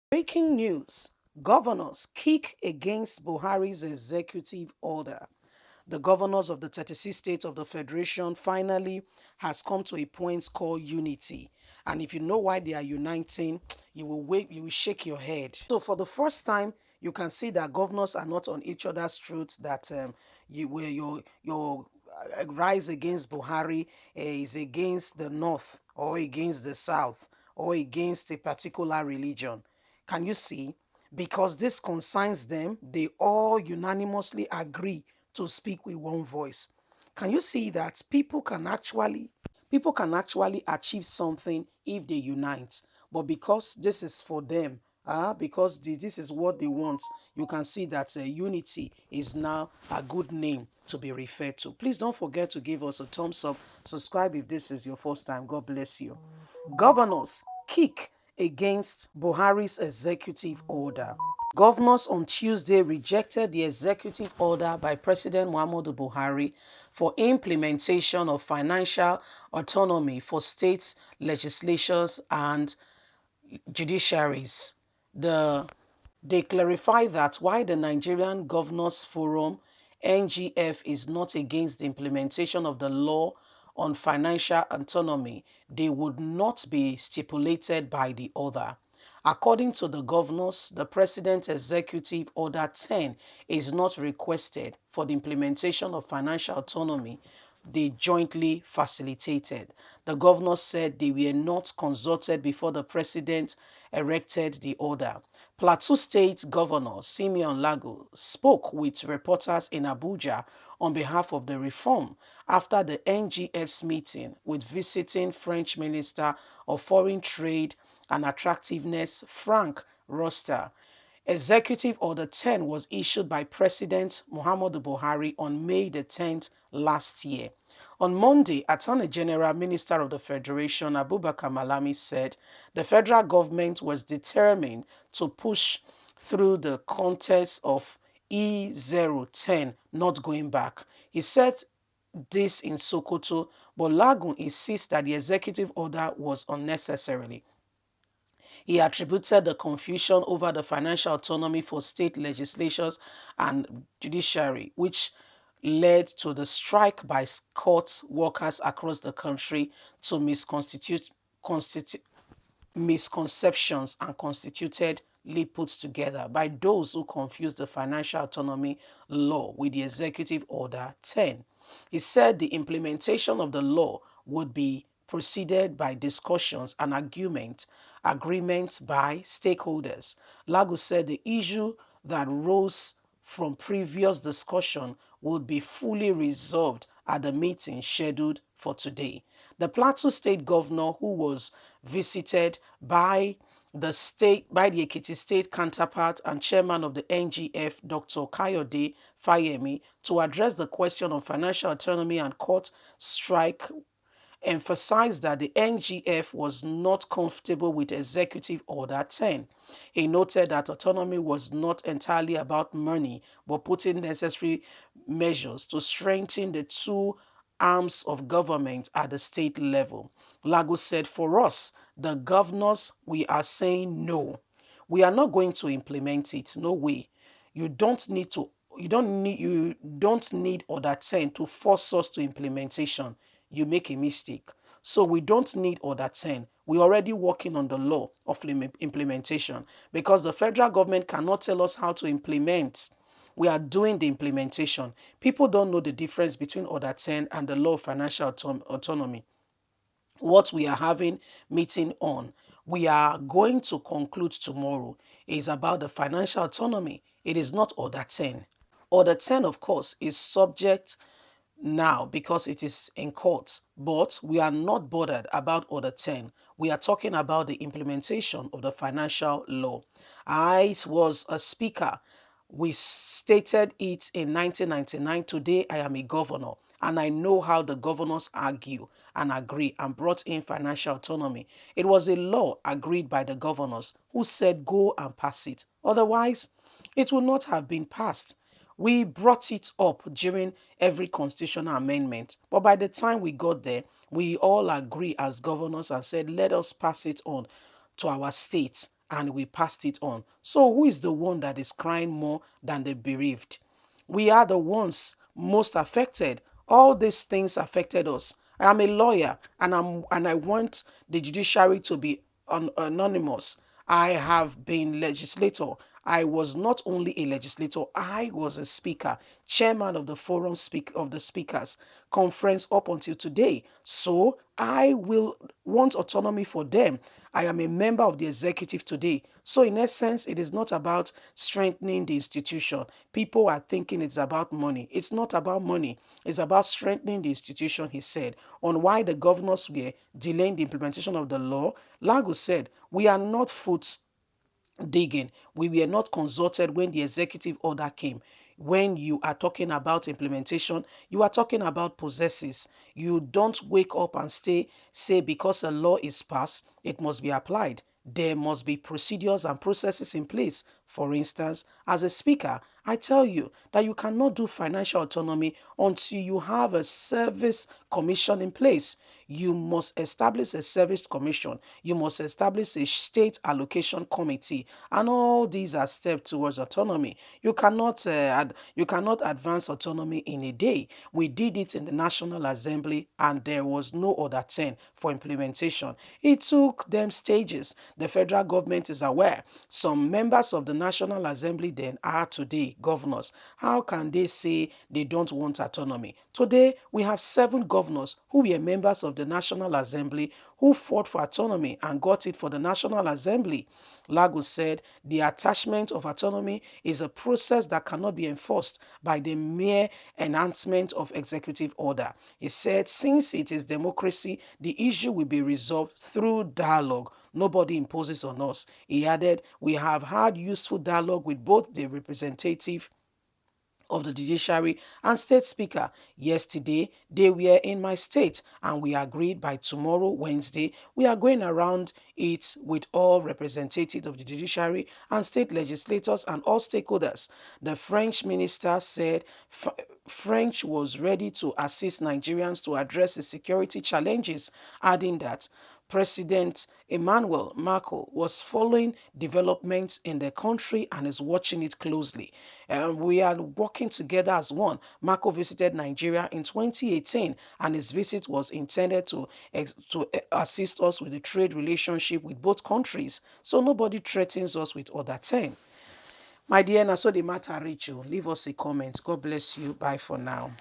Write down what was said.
Breaking news. Governors kick against Buhari's executive order. The governors of the 36 states of the Federation finally has come to a point called unity. And if you know why they are uniting, you will shake your head. So for the first time, you can see that governors are not on each other's throats, that your rise against Buhari is against the North or against the South or against a particular religion. Can you see? Because this concerns them, they all unanimously agree to speak with one voice. Can you see that people can actually achieve something if they unite? But because this is for them, because this is what they want, you can see that unity is now a good name to be referred to. Please don't forget to give us a thumbs up, subscribe if this is your first time. God bless you. Governors kick against Buhari's executive order. Governors on Tuesday rejected the executive order by President Muhammadu Buhari for implementation of financial autonomy for state legislatures and judiciaries. The, they clarify that while the Nigerian Governors Forum (NGF) is not against the implementation of the law on financial autonomy, they would not be stipulated by the other. According to the governors, the President's Executive Order 10 is not requested for the implementation of financial autonomy they jointly facilitated. The governors said they were not consulted before the president erected the order. Plateau State Governor Simeon Lago spoke with reporters in Abuja on behalf of the reform after the NGF's meeting with visiting French Minister of Foreign Trade and Attractiveness Frank Roster. Executive Order 10 was issued by President Muhammadu Buhari on May the 10th last year. On Monday, Attorney General Minister of the Federation Abubakar Malami said the federal government was determined to push through the contest of E010, not going back. He said this in Sokoto, but Lagun insists that the executive order was unnecessary. He attributed the confusion over the financial autonomy for state legislatures and judiciary, which led to the strike by court workers across the country, to misconceptions and constitutedly put together by those who confuse the financial autonomy law with the Executive Order 10. He said the implementation of the law would be preceded by discussions and agreement by stakeholders. Lagos said the issue that rose from previous discussion would be fully resolved at the meeting scheduled for today. The Plateau State Governor, who was visited by the Ekiti State counterpart and chairman of the NGF, Dr. Kayode Fayemi, to address the question of financial autonomy and court strike, emphasized that the NGF was not comfortable with Executive Order 10. He noted that autonomy was not entirely about money, but putting necessary measures to strengthen the two arms of government at the state level. Lagos said, for us, the governors, we are saying no. We are not going to implement it. No way. You don't need to you don't need Order 10 to force us to implementation. You make a mistake. So we don't need Order 10. We're already working on the law of implementation, because the federal government cannot tell us how to implement. We are doing the implementation. People don't know the difference between Order 10 and the law of financial autonomy. What we are having meeting on, we are going to conclude tomorrow, is about the financial autonomy. It is not Order 10. Order 10, of course, is subject now because it is in court. But we are not bothered about Order 10. We are talking about the implementation of the financial law. I was a speaker. We stated it in 1999. Today, I am a governor. And I know how the governors argue and agree and brought in financial autonomy. It was a law agreed by the governors who said go and pass it. Otherwise, it would not have been passed. We brought it up during every constitutional amendment. But by the time we got there, we all agree as governors and said, let us pass it on to our states. and we passed it on. So who is the one that is crying more than the bereaved? We are the ones most affected. All these things affected us. I am a lawyer, and I want the judiciary to be anonymous. I have been legislator. I was not only a legislator, I was a speaker, chairman of the forum of the speakers conference up until today. So I will want autonomy for them. I am a member of the executive today. So in essence, it is not about strengthening the institution. People are thinking it's about money. It's not about money. It's about strengthening the institution, he said. On why the governors were delaying the implementation of the law, Lagos said, we are not foot digging. We were not consulted when the executive order came. When you are talking about implementation, you are talking about possesses. You don't wake up and say because a law is passed, it must be applied. There must be procedures and processes in place. For instance, as a speaker, I tell you that you cannot do financial autonomy until you have a service commission in place. You must establish a service commission. You must establish a state allocation committee, and all these are steps towards autonomy. You cannot advance autonomy in a day. We did it in the National Assembly, and there was no other turn for implementation. It took them stages. The federal government is aware. Some members of the National Assembly then are today governors. How can they say they don't want autonomy? Today, we have 7 governors who were members of the National Assembly who fought for autonomy and got it for the National Assembly. Lagos said the attachment of autonomy is a process that cannot be enforced by the mere enhancement of executive order. He said since it is democracy, the issue will be resolved through dialogue. Nobody imposes on us. He added, we have had useful dialogue with both the representative of the judiciary and state speaker. Yesterday, they were in my state, and we agreed by tomorrow, Wednesday, we are going around it with all representatives of the judiciary and state legislators and all stakeholders. The French minister said French was ready to assist Nigerians to address the security challenges, adding that President Emmanuel Macron was following developments in the country and is watching it closely. We are working together as one. Macron visited Nigeria in 2018, and his visit was intended to assist us with the trade relationship with both countries. So nobody threatens us with other 10. My dear, na so the matter reach you. Leave us a comment. God bless you. Bye for now.